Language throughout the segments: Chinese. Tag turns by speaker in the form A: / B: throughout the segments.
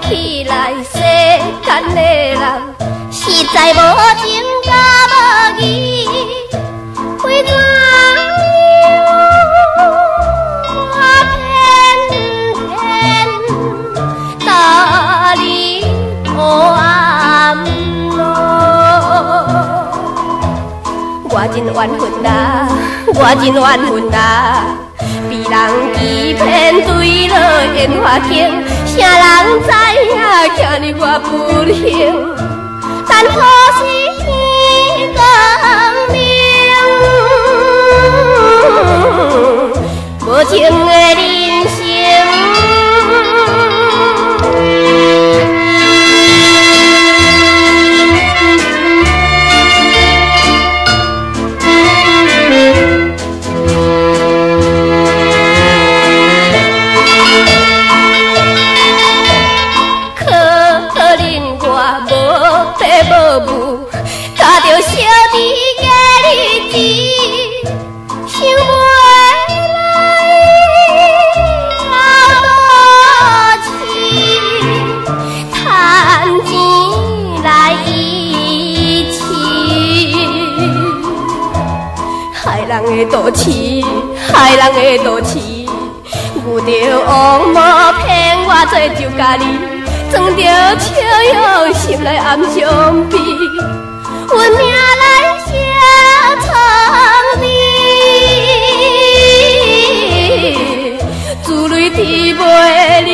A: 起来，世间的人实在无情甲无义，为怎样偏搭你黑暗路？我真怨恨啦，我真怨恨啦！被人欺骗，坠落烟花境，啥人知影，今日我不幸，但可惜天光明，无情的人生。无母，家着小弟家日子，想袂来老母亲，趁钱来遗弃，害人的赌痴，害人的赌痴，有着王某骗我做酒家己。装着笑容，心内暗伤悲，阮命来写苍悲，珠泪滴袂离。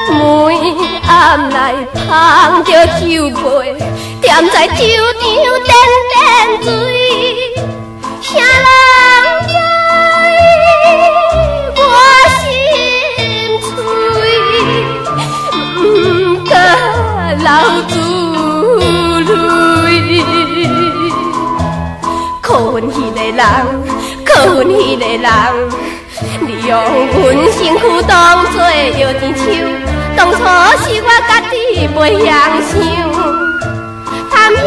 A: 每暗来捧着酒杯，踮在酒场点水，啥人知我心碎，不敢流珠泪。可恨迄个人，可恨迄个人，利用阮身躯当作摇钱树，当初是我家己袂晓想，贪虚。